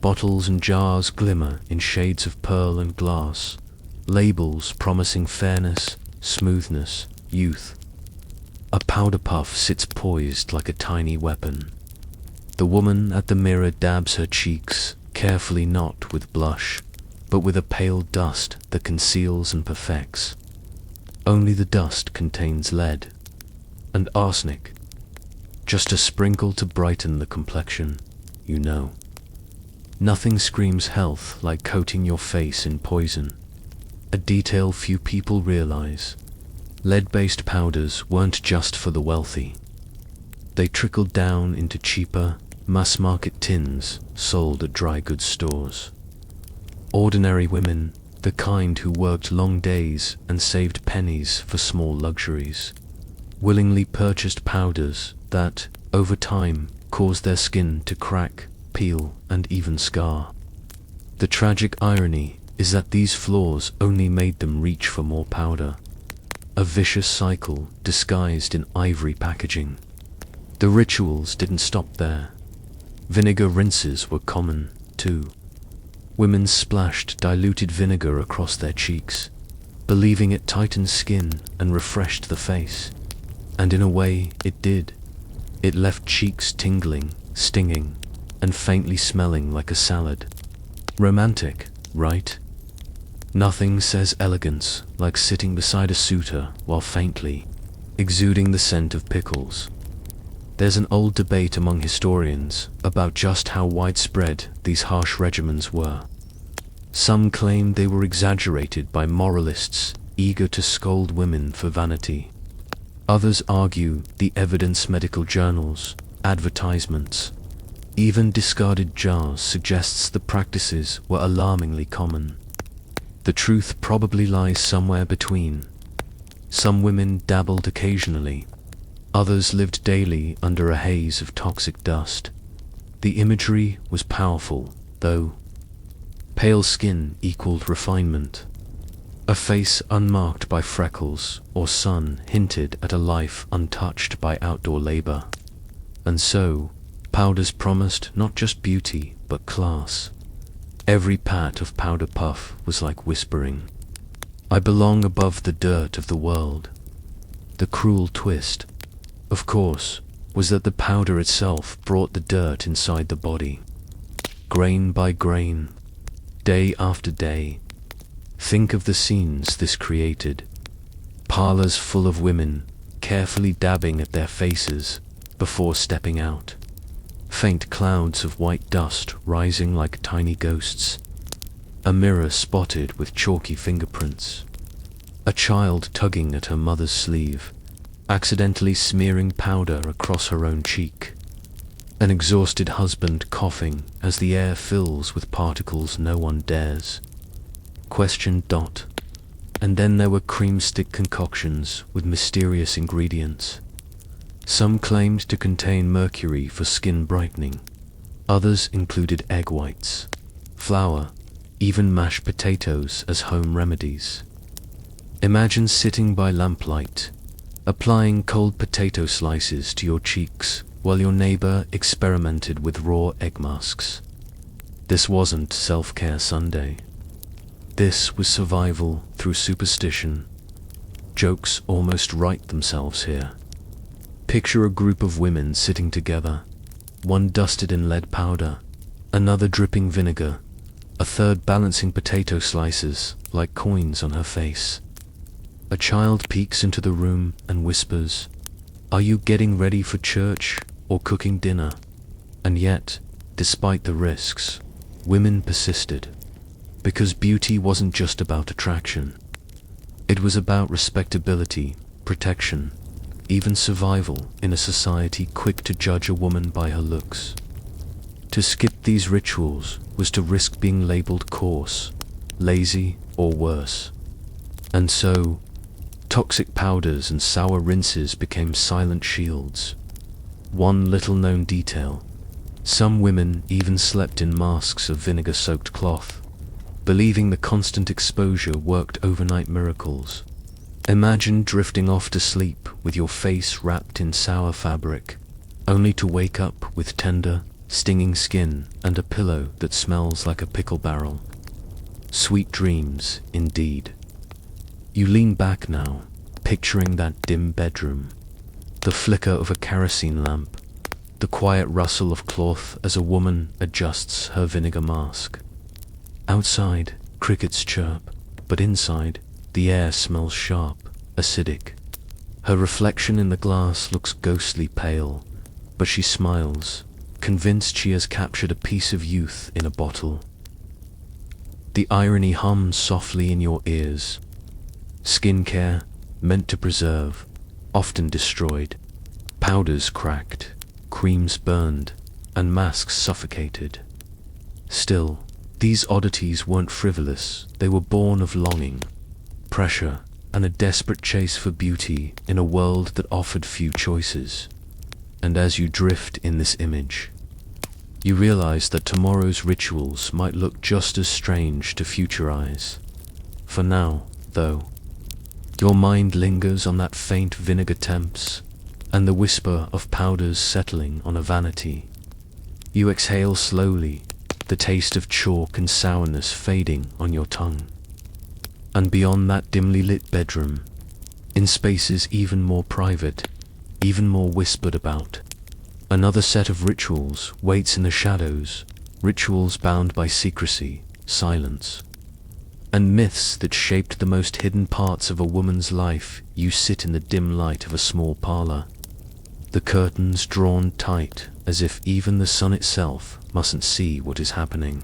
Bottles and jars glimmer in shades of pearl and glass, labels promising fairness, smoothness, youth. A powder puff sits poised like a tiny weapon. The woman at the mirror dabs her cheeks, carefully not with blush, but with a pale dust that conceals and perfects. Only the dust contains lead and arsenic, just a sprinkle to brighten the complexion, you know. Nothing screams health like coating your face in poison, a detail few people realize. Lead-based powders weren't just for the wealthy. They trickled down into cheaper, mass-market tins sold at dry goods stores. Ordinary women, the kind who worked long days and saved pennies for small luxuries, willingly purchased powders that, over time, caused their skin to crack, peel, and even scar. The tragic irony is that these flaws only made them reach for more powder, a vicious cycle disguised in ivory packaging. The rituals didn't stop there. Vinegar rinses were common, too. Women splashed diluted vinegar across their cheeks, believing it tightened skin and refreshed the face. And in a way, it did. It left cheeks tingling, stinging, and faintly smelling like a salad. Romantic, right? Nothing says elegance like sitting beside a suitor while faintly exuding the scent of pickles. There's an old debate among historians about just how widespread these harsh regimens were. Some claim they were exaggerated by moralists eager to scold women for vanity. Others argue the evidence medical journals, advertisements, even discarded jars suggests the practices were alarmingly common. The truth probably lies somewhere between. Some women dabbled occasionally. Others lived daily under a haze of toxic dust. The imagery was powerful, though. Pale skin equaled refinement. A face unmarked by freckles or sun hinted at a life untouched by outdoor labor. And so, powders promised not just beauty, but class. Every pat of powder puff was like whispering, "I belong above the dirt of the world." The cruel twist, of course, was that the powder itself brought the dirt inside the body. Grain by grain, day after day. Think of the scenes this created. Parlors full of women, carefully dabbing at their faces before stepping out. Faint clouds of white dust rising like tiny ghosts. A mirror spotted with chalky fingerprints. A child tugging at her mother's sleeve, accidentally smearing powder across her own cheek. An exhausted husband coughing as the air fills with particles no one dares. Question. And then there were cream stick concoctions with mysterious ingredients. Some claimed to contain mercury for skin brightening. Others included egg whites, flour, even mashed potatoes as home remedies. Imagine sitting by lamplight, applying cold potato slices to your cheeks while your neighbor experimented with raw egg masks. This wasn't self-care Sunday. This was survival through superstition. Jokes almost write themselves here. Picture a group of women sitting together, one dusted in lead powder, another dripping vinegar, a third balancing potato slices like coins on her face. A child peeks into the room and whispers, "Are you getting ready for church or cooking dinner?" And yet, despite the risks, women persisted. Because beauty wasn't just about attraction. It was about respectability, protection, even survival in a society quick to judge a woman by her looks. To skip these rituals was to risk being labeled coarse, lazy, or worse. And so, toxic powders and sour rinses became silent shields. One little-known detail: some women even slept in masks of vinegar-soaked cloth, believing the constant exposure worked overnight miracles. Imagine drifting off to sleep with your face wrapped in sour fabric, only to wake up with tender, stinging skin and a pillow that smells like a pickle barrel. Sweet dreams, indeed. You lean back now, picturing that dim bedroom, the flicker of a kerosene lamp, the quiet rustle of cloth as a woman adjusts her vinegar mask. Outside, crickets chirp, but inside, the air smells sharp, acidic. Her reflection in the glass looks ghostly pale, but she smiles, convinced she has captured a piece of youth in a bottle. The irony hums softly in your ears. Skincare, meant to preserve, often destroyed. Powders cracked, creams burned, and masks suffocated. Still, these oddities weren't frivolous. They were born of longing, pressure, and a desperate chase for beauty in a world that offered few choices. And as you drift in this image, you realize that tomorrow's rituals might look just as strange to future eyes. For now, though, your mind lingers on that faint vinegar temps and the whisper of powders settling on a vanity. You exhale slowly, the taste of chalk and sourness fading on your tongue. And beyond that dimly lit bedroom, in spaces even more private, even more whispered about, another set of rituals waits in the shadows, rituals bound by secrecy, silence, and myths that shaped the most hidden parts of a woman's life. You sit in the dim light of a small parlor, the curtains drawn tight as if even the sun itself mustn't see what is happening.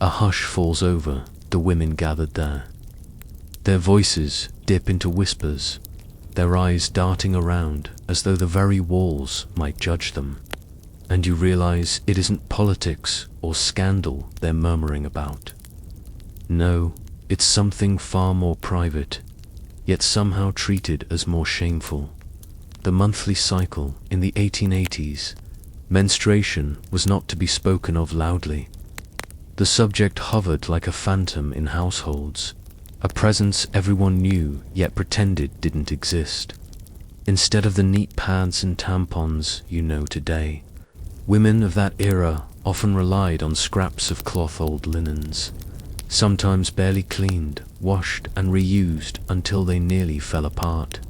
A hush falls over the women gathered there. Their voices dip into whispers, their eyes darting around as though the very walls might judge them. And you realize it isn't politics or scandal they're murmuring about. No, it's something far more private, yet somehow treated as more shameful. The monthly cycle in the 1880s, menstruation was not to be spoken of loudly. The subject hovered like a phantom in households, a presence everyone knew yet pretended didn't exist. Instead of the neat pads and tampons you know today, women of that era often relied on scraps of cloth old linens, sometimes barely cleaned, washed and reused until they nearly fell apart.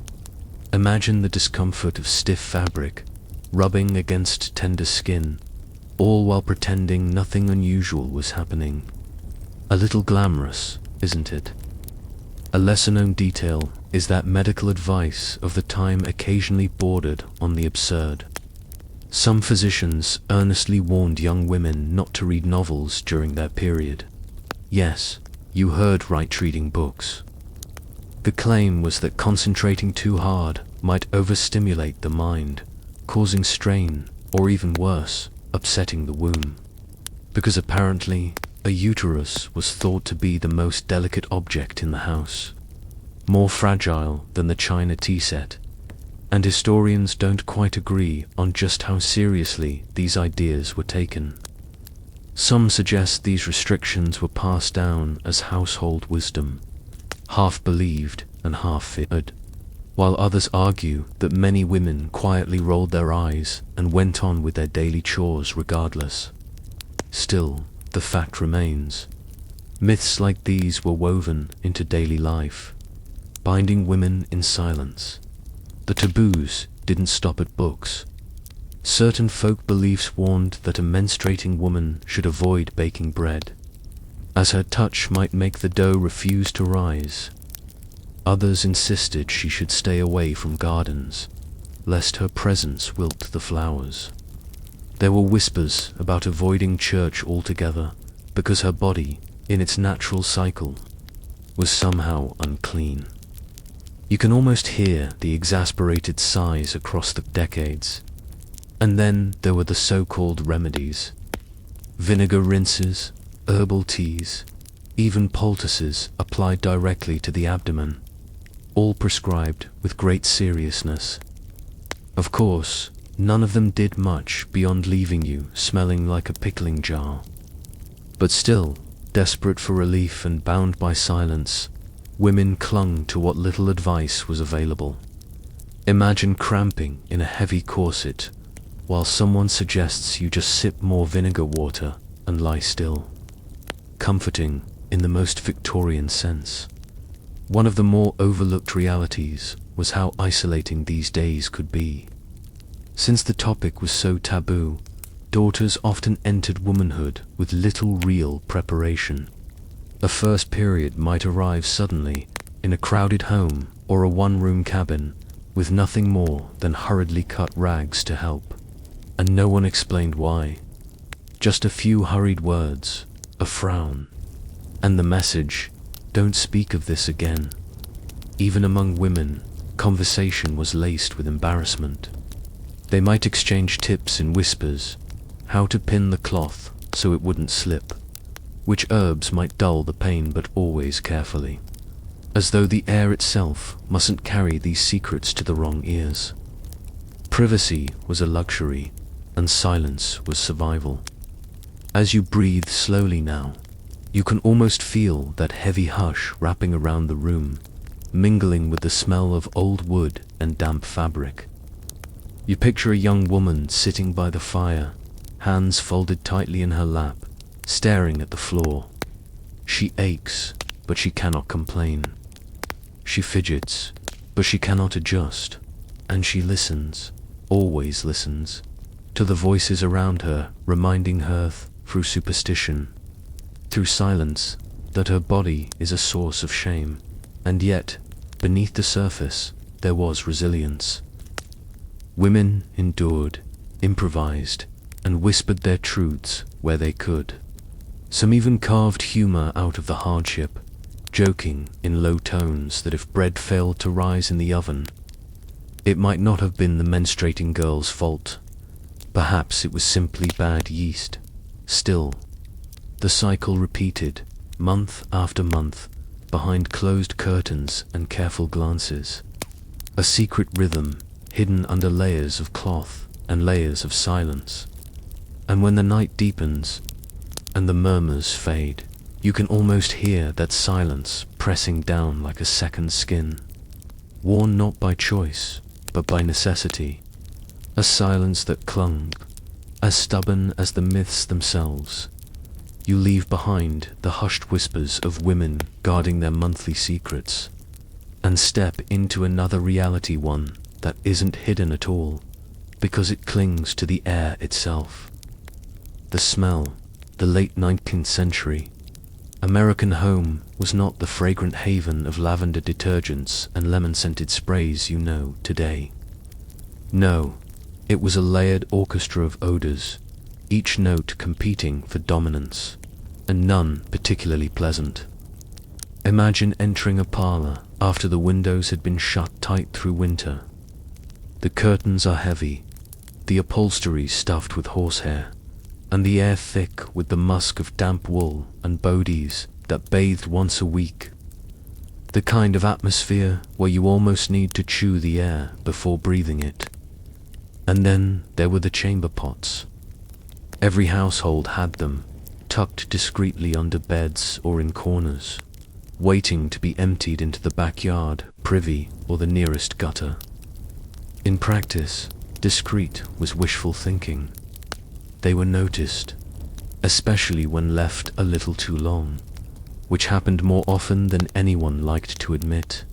Imagine the discomfort of stiff fabric, rubbing against tender skin, all while pretending nothing unusual was happening. A little glamorous, isn't it? A lesser-known detail is that medical advice of the time occasionally bordered on the absurd. Some physicians earnestly warned young women not to read novels during their period. Yes, you heard right, reading books. The claim was that concentrating too hard might overstimulate the mind, causing strain, or even worse, upsetting the womb. Because apparently, a uterus was thought to be the most delicate object in the house, more fragile than the china tea set, and historians don't quite agree on just how seriously these ideas were taken. Some suggest these restrictions were passed down as household wisdom, half believed and half feared, while others argue that many women quietly rolled their eyes and went on with their daily chores regardless. Still, the fact remains. Myths like these were woven into daily life, binding women in silence. The taboos didn't stop at books. Certain folk beliefs warned that a menstruating woman should avoid baking bread, as her touch might make the dough refuse to rise. Others insisted she should stay away from gardens, lest her presence wilt the flowers. There were whispers about avoiding church altogether because her body, in its natural cycle, was somehow unclean. You can almost hear the exasperated sighs across the decades. And then there were the so-called remedies: vinegar rinses, herbal teas, even poultices applied directly to the abdomen, all prescribed with great seriousness. Of course, none of them did much beyond leaving you smelling like a pickling jar. But still, desperate for relief and bound by silence, women clung to what little advice was available. Imagine cramping in a heavy corset while someone suggests you just sip more vinegar water and lie still. Comforting in the most Victorian sense. One of the more overlooked realities was how isolating these days could be. Since the topic was so taboo, daughters often entered womanhood with little real preparation. A first period might arrive suddenly in a crowded home or a one-room cabin with nothing more than hurriedly cut rags to help. And no one explained why. Just a few hurried words, a frown, and the message, "Don't speak of this again." Even among women, conversation was laced with embarrassment. They might exchange tips in whispers: how to pin the cloth so it wouldn't slip, which herbs might dull the pain, but always carefully, as though the air itself mustn't carry these secrets to the wrong ears. Privacy was a luxury, and silence was survival. As you breathe slowly now, you can almost feel that heavy hush wrapping around the room, mingling with the smell of old wood and damp fabric. You picture a young woman sitting by the fire, hands folded tightly in her lap, staring at the floor. She aches, but she cannot complain. She fidgets, but she cannot adjust. And she listens, always listens, to the voices around her, reminding her, through superstition, through silence, that her body is a source of shame. And yet, beneath the surface, there was resilience. Women endured, improvised, and whispered their truths where they could. Some even carved humor out of the hardship, joking in low tones that if bread failed to rise in the oven, it might not have been the menstruating girl's fault. Perhaps it was simply bad yeast. Still, the cycle repeated, month after month, behind closed curtains and careful glances. A secret rhythm, hidden under layers of cloth and layers of silence. And when the night deepens, and the murmurs fade, you can almost hear that silence pressing down like a second skin, worn not by choice, but by necessity. A silence that clung, as stubborn as the myths themselves. You leave behind the hushed whispers of women guarding their monthly secrets, and step into another reality, one that isn't hidden at all, because it clings to the air itself. The smell, the late 19th century. American home was not the fragrant haven of lavender detergents and lemon-scented sprays you know today. No, it was a layered orchestra of odors, each note competing for dominance, and none particularly pleasant. Imagine entering a parlor after the windows had been shut tight through winter. The curtains are heavy, the upholstery stuffed with horsehair, and the air thick with the musk of damp wool and bodies that bathed once a week. The kind of atmosphere where you almost need to chew the air before breathing it. And then there were the chamber pots. Every household had them, tucked discreetly under beds or in corners, waiting to be emptied into the backyard, privy, or the nearest gutter. In practice, discreet was wishful thinking. They were noticed, especially when left a little too long, which happened more often than anyone liked to admit.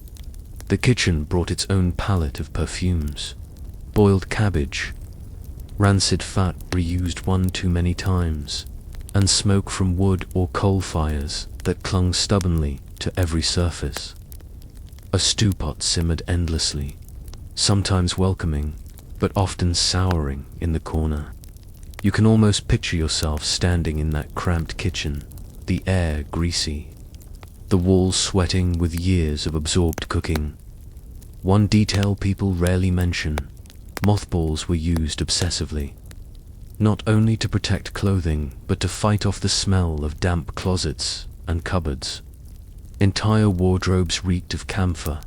The kitchen brought its own palette of perfumes, boiled cabbage, rancid fat reused one too many times, and smoke from wood or coal fires that clung stubbornly to every surface. A stew pot simmered endlessly, sometimes welcoming, but often souring in the corner. You can almost picture yourself standing in that cramped kitchen, the air greasy, the walls sweating with years of absorbed cooking. One detail people rarely mention: mothballs were used obsessively, not only to protect clothing, but to fight off the smell of damp closets and cupboards. Entire wardrobes reeked of camphor,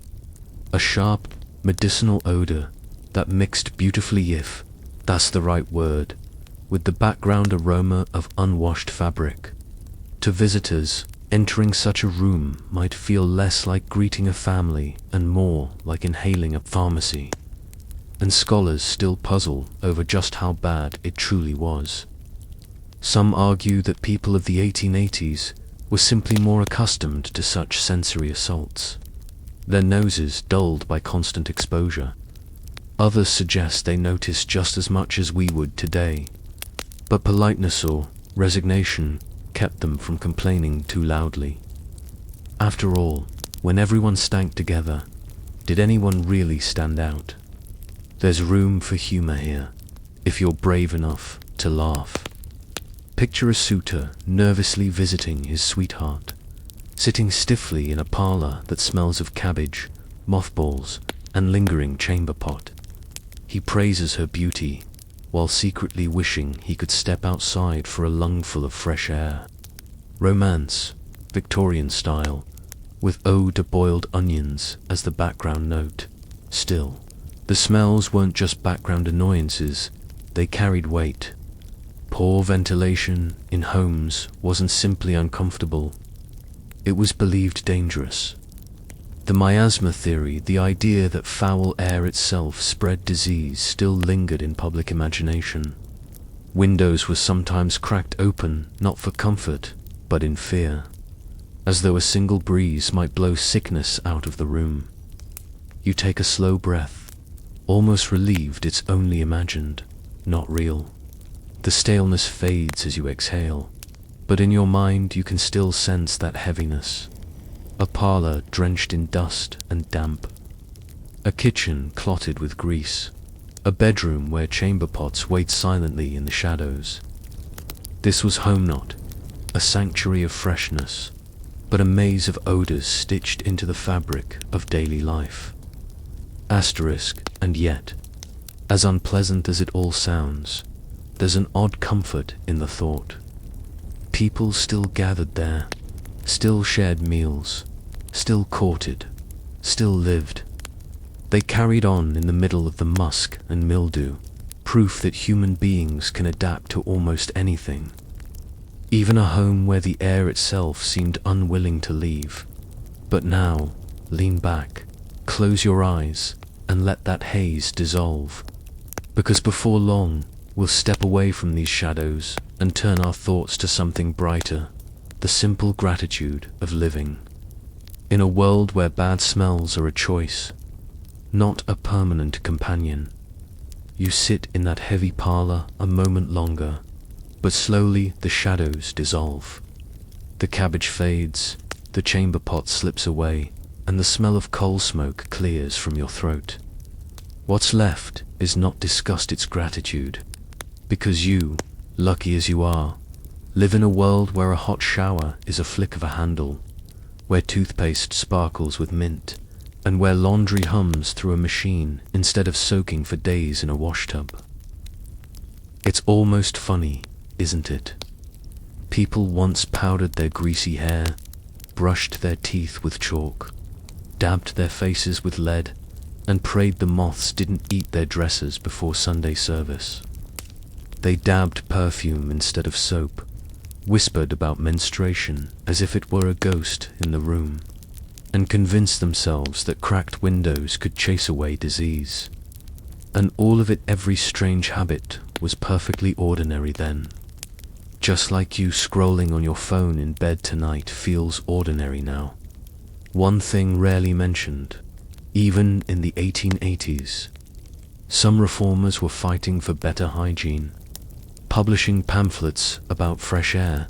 a sharp, medicinal odor that mixed beautifully, if that's the right word, with the background aroma of unwashed fabric. To visitors, entering such a room might feel less like greeting a family and more like inhaling a pharmacy. And scholars still puzzle over just how bad it truly was. Some argue that people of the 1880s were simply more accustomed to such sensory assaults, their noses dulled by constant exposure. Others suggest they noticed just as much as we would today, but politeness or resignation kept them from complaining too loudly. After all, when everyone stank together, did anyone really stand out? There's room for humor here, if you're brave enough to laugh. Picture a suitor nervously visiting his sweetheart, sitting stiffly in a parlor that smells of cabbage, mothballs, and lingering chamber pot. He praises her beauty, while secretly wishing he could step outside for a lungful of fresh air. Romance, Victorian style, with eau de boiled onions as the background note. Still, the smells weren't just background annoyances, they carried weight. Poor ventilation in homes wasn't simply uncomfortable, it was believed dangerous. The miasma theory, the idea that foul air itself spread disease, still lingered in public imagination. Windows were sometimes cracked open, not for comfort, but in fear, as though a single breeze might blow sickness out of the room. You take a slow breath, almost relieved it's only imagined, not real. The staleness fades as you exhale, but in your mind you can still sense that heaviness. A parlor drenched in dust and damp, a kitchen clotted with grease, a bedroom where chamber pots wait silently in the shadows. This was home, not a sanctuary of freshness, but a maze of odors stitched into the fabric of daily life. Asterisk, and yet, as unpleasant as it all sounds, there's an odd comfort in the thought. People still gathered there, still shared meals, still courted, still lived. They carried on in the middle of the musk and mildew, proof that human beings can adapt to almost anything. Even a home where the air itself seemed unwilling to leave. But now, lean back, close your eyes, and let that haze dissolve. Because before long, we'll step away from these shadows and turn our thoughts to something brighter, the simple gratitude of living. In a world where bad smells are a choice, not a permanent companion, you sit in that heavy parlor a moment longer, but slowly the shadows dissolve. The cabbage fades, the chamber pot slips away, and the smell of coal smoke clears from your throat. What's left is not disgust, it's gratitude, because you, lucky as you are, live in a world where a hot shower is a flick of a handle, where toothpaste sparkles with mint, and where laundry hums through a machine instead of soaking for days in a washtub. It's almost funny, isn't it? People once powdered their greasy hair, brushed their teeth with chalk, dabbed their faces with lead, and prayed the moths didn't eat their dresses before Sunday service. They dabbed perfume instead of soap, whispered about menstruation as if it were a ghost in the room, and convinced themselves that cracked windows could chase away disease. And all of it, every strange habit, was perfectly ordinary then. Just like you scrolling on your phone in bed tonight feels ordinary now. One thing rarely mentioned, even in the 1880s, some reformers were fighting for better hygiene, publishing pamphlets about fresh air,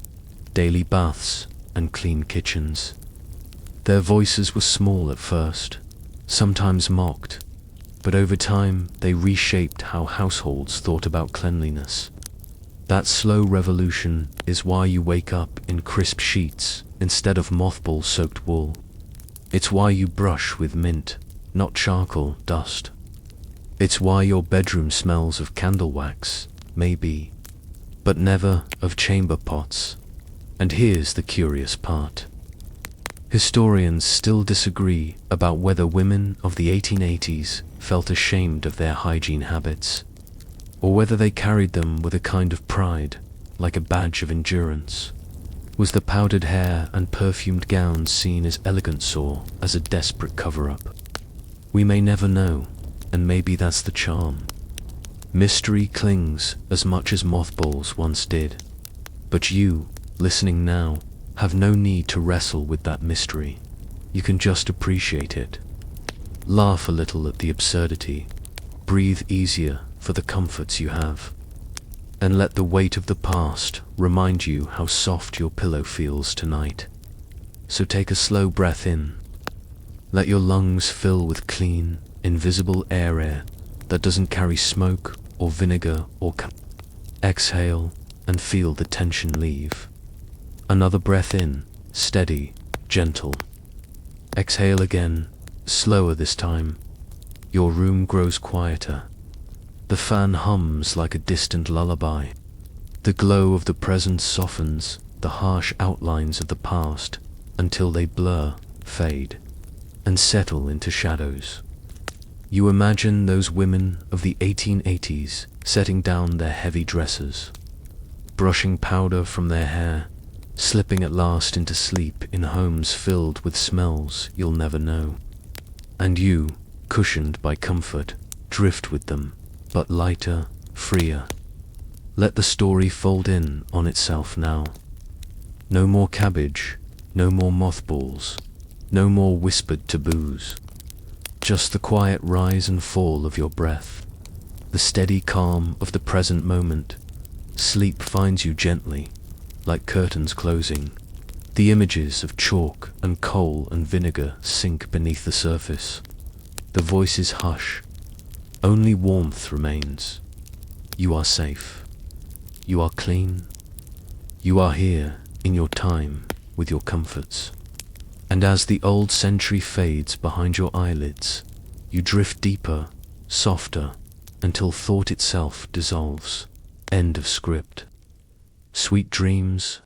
daily baths, and clean kitchens. Their voices were small at first, sometimes mocked, but over time they reshaped how households thought about cleanliness. That slow revolution is why you wake up in crisp sheets instead of mothball-soaked wool. It's why you brush with mint, not charcoal dust. It's why your bedroom smells of candle wax, maybe, but never of chamber pots. And here's the curious part. Historians still disagree about whether women of the 1880s felt ashamed of their hygiene habits, or whether they carried them with a kind of pride, like a badge of endurance. Was the powdered hair and perfumed gowns seen as elegance or as a desperate cover-up? We may never know, and maybe that's the charm. Mystery clings as much as mothballs once did, but you, listening now, have no need to wrestle with that mystery. You can just appreciate it. Laugh a little at the absurdity, breathe easier for the comforts you have, and let the weight of the past remind you how soft your pillow feels tonight. So take a slow breath in. Let your lungs fill with clean, invisible air that doesn't carry smoke or vinegar or exhale and feel the tension leave. Another breath in, steady, gentle. Exhale again, slower this time. Your room grows quieter. The fan hums like a distant lullaby. The glow of the present softens the harsh outlines of the past until they blur, fade, and settle into shadows. You imagine those women of the 1880s setting down their heavy dresses, brushing powder from their hair, slipping at last into sleep in homes filled with smells you'll never know. And you, cushioned by comfort, drift with them, but lighter, freer. Let the story fold in on itself now. No more cabbage, no more mothballs, no more whispered taboos. Just the quiet rise and fall of your breath, the steady calm of the present moment. Sleep finds you gently, like curtains closing. The images of chalk and coal and vinegar sink beneath the surface. The voices hush. Only warmth remains. You are safe. You are clean. You are here in your time with your comforts. And as the old century fades behind your eyelids, you drift deeper, softer, until thought itself dissolves. End of script. Sweet dreams,